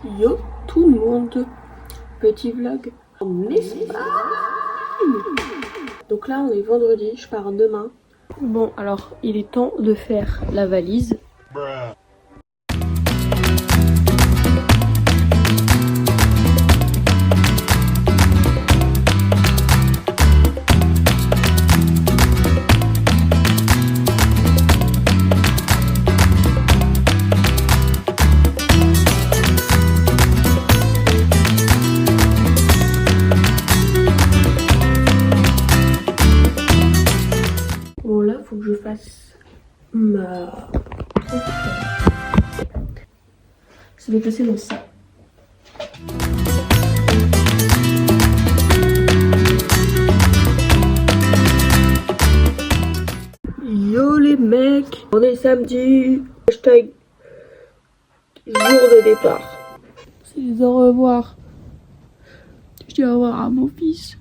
Yo tout le monde, petit vlog en Espagne. Donc là on est vendredi, je pars demain. Bon alors il est temps de faire la valise. Bon là faut que je fasse ma ça va passer dans ça. Yo les mecs, on est samedi, hashtag jour de départ. C'est au revoir. Je dis au revoir à mon fils.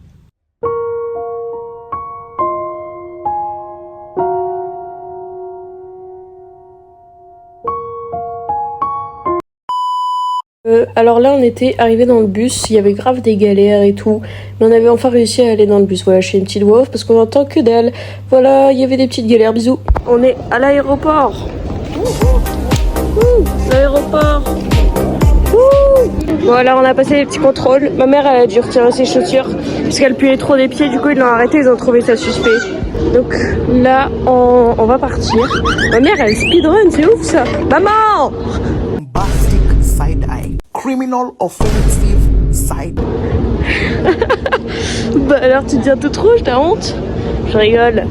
Alors là on était arrivé dans le bus, il y avait grave des galères et tout, mais on avait enfin réussi à aller dans le bus. Voilà, je fais une petite voix off parce qu'on entend que dalle. Voilà, il y avait des petites galères, bisous. On est à l'aéroport. L'aéroport. Voilà, on a passé les petits contrôles. Ma mère elle a dû retirer ses chaussures parce qu'elle puait trop des pieds, du coup ils l'ont arrêté, ils ont trouvé ça suspect. Donc là on va partir. Ma mère elle speedrun, c'est ouf ça. Maman! Side eye, criminal offensive side. Bah alors tu deviens toute rouge, t'as honte? Je rigole.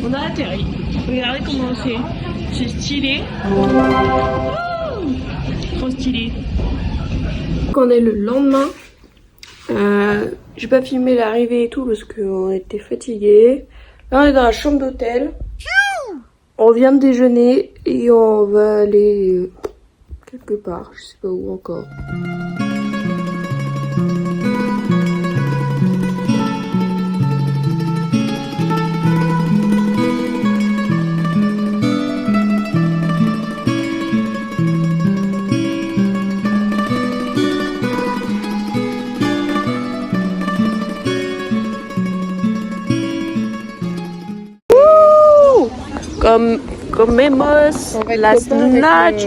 On a atterri. Regardez comment c'est stylé. Trop stylé. On est le lendemain. J'ai pas filmé l'arrivée et tout parce qu'on était fatigués. Là on est dans la chambre d'hôtel. On vient de déjeuner et on va aller quelque part. Je sais pas où encore. Comemos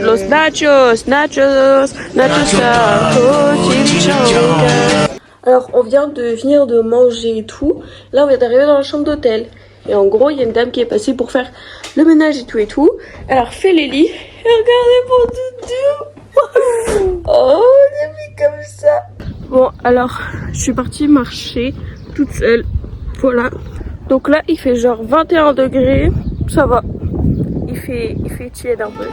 los nachos. Alors on vient de finir de manger et tout. Là on vient d'arriver dans la chambre d'hôtel. Et en gros il y a une dame qui est passée pour faire le ménage et tout. Elle a refait les lits. Et regardez mon doudou. Oh on a mis comme ça. Bon alors je suis partie marcher toute seule. Voilà. Donc là il fait genre 21 degrés. Ça va. Il fait tiède un peu.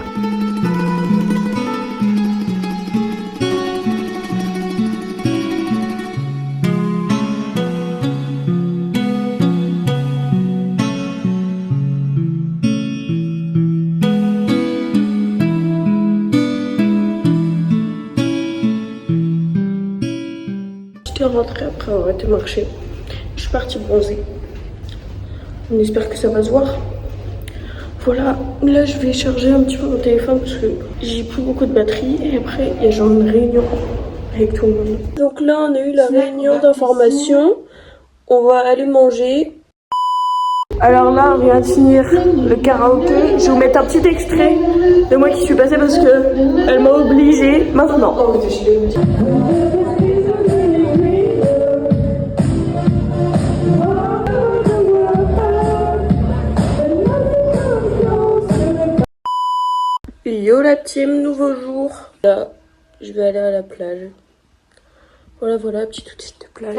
J'étais rentrée après avoir été marcher. Je suis partie bronzer. On espère que ça va se voir. Voilà, là je vais charger un petit peu mon téléphone parce que j'ai plus beaucoup de batterie et après il y a genre une réunion avec tout le monde. Donc là on a eu la réunion d'information, on va aller manger. Alors là on vient de finir le karaoké, je vais vous mettre un petit extrait de moi qui suis passée parce que elle m'a obligée maintenant. Yo la team, nouveau jour. Là, je vais aller à la plage. Voilà, petit outil de plage.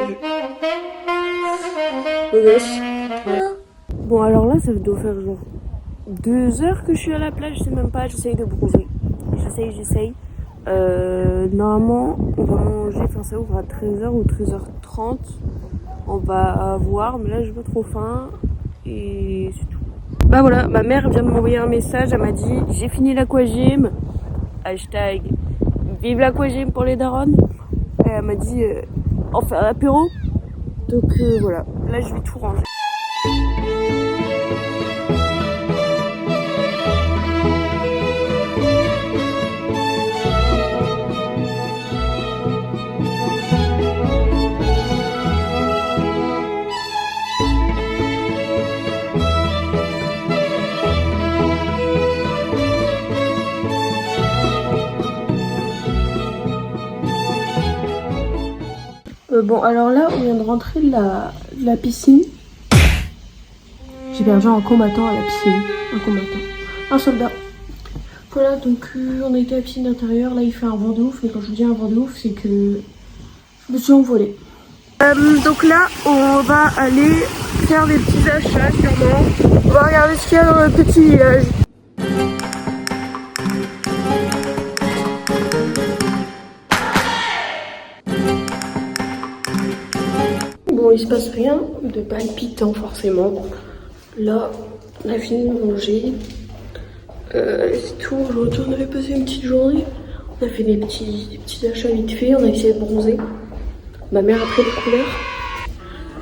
Voilà. Bon, alors là, ça doit faire genre 2 heures que je suis à la plage, je sais même pas, j'essaye de bronzer. J'essaye. Normalement, on va manger, enfin ça ouvre à 13h ou 13h30. On va voir, mais là, j'ai pas trop faim. Et c'est tout. Bah voilà, ma mère vient de m'envoyer un message, elle m'a dit j'ai fini l'aquagym, hashtag vive l'aquagym pour les darons. Et elle m'a dit en faire l'apéro. Donc voilà, là je vais tout ranger. Bon, alors là, on vient de rentrer de la piscine. J'ai perdu un combattant à la piscine. Un combattant. Un soldat. Voilà, donc on a été à la piscine d'intérieur. Là, il fait un vent de ouf. Et quand je vous dis un vent de ouf, c'est que je me suis envolée. Donc là, on va aller faire des petits achats, sûrement. On va regarder ce qu'il y a dans le petit village. Bon, il se passe rien de palpitant forcément. Là, on a fini de manger. C'est tout. Aujourd'hui, on avait passé une petite journée. On a fait des petits achats vite fait. On a essayé de bronzer. Ma mère a pris de couleur.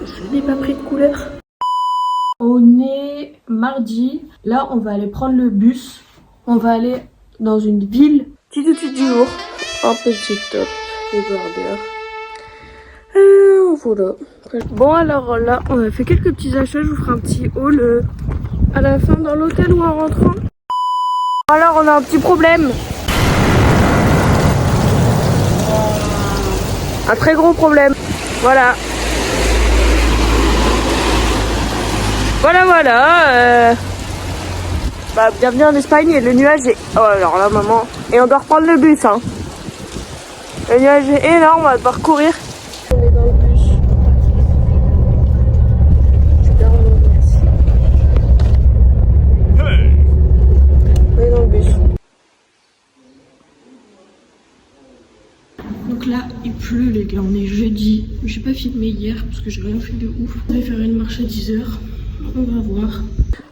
Je n'ai pas pris de couleur. On est mardi. Là, on va aller prendre le bus. On va aller dans une ville. Petit outfit du jour. Un petit top. Des borders. Voilà. Bon, alors là, on a fait quelques petits achats. Je vous ferai un petit haul à la fin dans l'hôtel ou en rentrant. Alors, on a un petit problème. Un très gros problème. Voilà. Voilà. Bah, bienvenue en Espagne et le nuage est... Oh, alors là, maman. Et on doit reprendre le bus, hein. Le nuage est énorme, on va devoir courir. On est dans le bus. On est dans le bus. Donc là, il pleut les gars, on est jeudi. J'ai pas filmé hier parce que j'ai rien fait de ouf. On va faire une marche à 10 h. On va voir.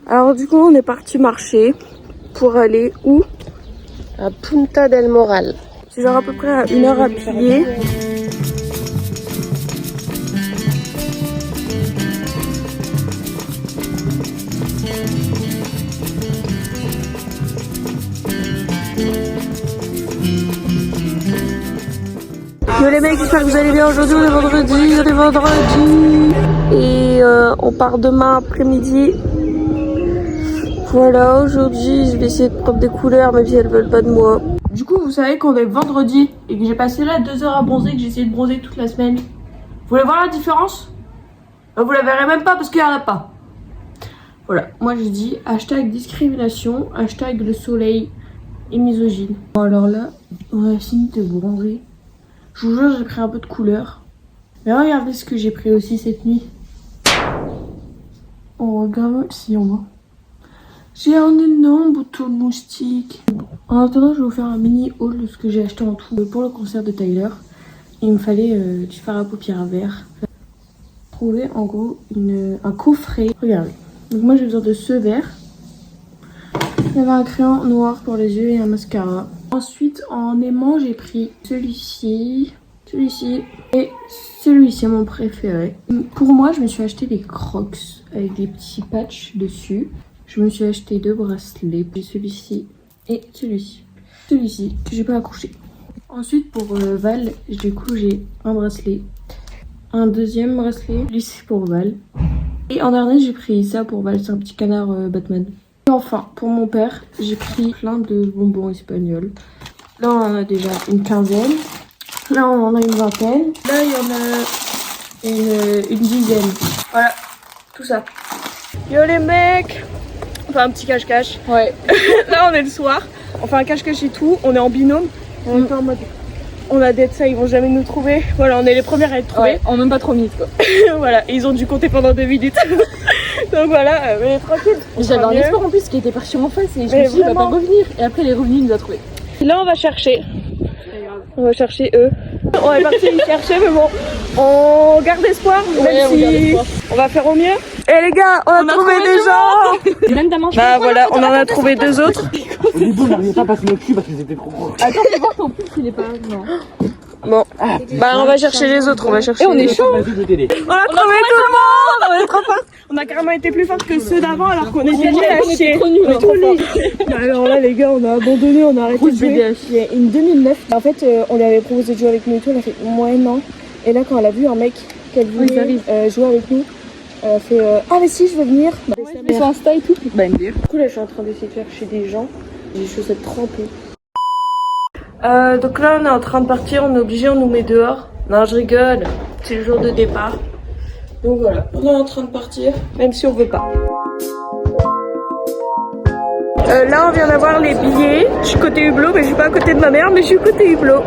Alors du coup, on est parti marcher pour aller où? À Punta del Moral. C'est genre à peu près à 1 heure à pied. Yo les mecs, j'espère que vous allez bien. Aujourd'hui on est vendredi. Et on part demain après-midi. Voilà, aujourd'hui je vais essayer de prendre des couleurs même si elles veulent pas de moi. Du coup vous savez qu'on est vendredi et que j'ai passé là 2 heures à bronzer, que j'ai essayé de bronzer toute la semaine. Vous voulez voir la différence? Vous la verrez même pas parce qu'il y en a pas. Voilà, moi je dis hashtag discrimination, hashtag le soleil est misogyne. Bon alors là, on a fini de bronzer. Je vous jure, j'ai pris un peu de couleur. Mais regardez ce que j'ai pris aussi cette nuit. Oh, regarde si on voit. J'ai un énorme bouton de moustique. En attendant, je vais vous faire un mini haul de ce que j'ai acheté en tout. Pour le concert de Tyler, il me fallait du fard à paupières vert. Trouver en gros un coffret. Regardez. Donc moi j'ai besoin de ce vert. Il y avait un crayon noir pour les yeux et un mascara. Ensuite, en aimant, j'ai pris celui-ci et celui-ci, mon préféré. Pour moi, je me suis acheté des Crocs avec des petits patchs dessus. Je me suis acheté 2 bracelets, celui-ci et celui-ci. Celui-ci que j'ai pas accroché. Ensuite, pour Val, du coup, j'ai un bracelet, un deuxième bracelet, lui c'est pour Val. Et en dernier, j'ai pris ça pour Val, c'est un petit canard Batman. Et enfin, pour mon père, j'ai pris plein de bonbons espagnols. Là, on en a déjà une quinzaine. Là, on en a une vingtaine. Là, il y en a une dizaine. Voilà, tout ça. Yo les mecs! On fait un petit cache-cache. Ouais. Là, on est le soir. On fait un cache-cache et tout. On est en binôme. On est en mode... On a d'être ça, ils vont jamais nous trouver. Voilà, on est les premières à être trouvées. Ouais, en même pas 3 minutes quoi. Voilà, et ils ont dû compter pendant 2 minutes. Donc voilà, mais tranquille. J'avais un espoir en plus qui était parti en face et je me suis dit il va pas revenir. Et après il est revenu, il nous a trouvé. Là on va chercher. On va chercher eux. On est parti les chercher mais bon, on garde espoir. Même si on va faire au mieux. Eh les gars, on a trouvé des gens. Même ta manche. Bah voilà, on en a trouvé 2 autres. Au début, on n'arrivait pas à passer notre cul parce qu'ils étaient trop gros. Attends, fais voir ton pulse, il est pas. Non. Bon, bah on va chercher les autres, on va chercher. Et on est chaud. Vas-y, je vais t'aider. On a trouvé tout le monde. On est trop fort. On a carrément été plus fort que ceux d'avant alors qu'on était nuls à chier. Trop nul. Alors là les gars, on a abandonné, on a arrêté de jouer. Il y a une 2009. En fait, on lui avait proposé de jouer avec nous et tout, on a fait ouais non. Et là quand elle a vu un mec qu'elle voulait jouer avec nous, elle a fait ah mais si je veux venir. Mais sur Insta et tout. Bah MDR. Du coup là je suis en train d'essayer de faire chez des gens. J'ai les chaussettes trempées. Donc là on est en train de partir, on est obligé, on nous met dehors. Non je rigole, c'est le jour de départ. Donc voilà, on est en train de partir, même si on veut pas. Là on vient d'avoir les billets, je suis côté Hublot, mais je suis pas à côté de ma mère, mais je suis côté Hublot.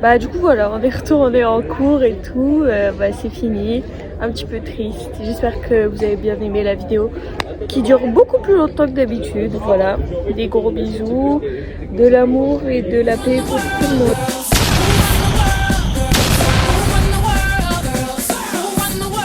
Bah du coup voilà, on est retourné en cours et tout, bah c'est fini, un petit peu triste. J'espère que vous avez bien aimé la vidéo qui dure beaucoup plus longtemps que d'habitude. Voilà, des gros bisous, de l'amour et de la paix pour tout le monde.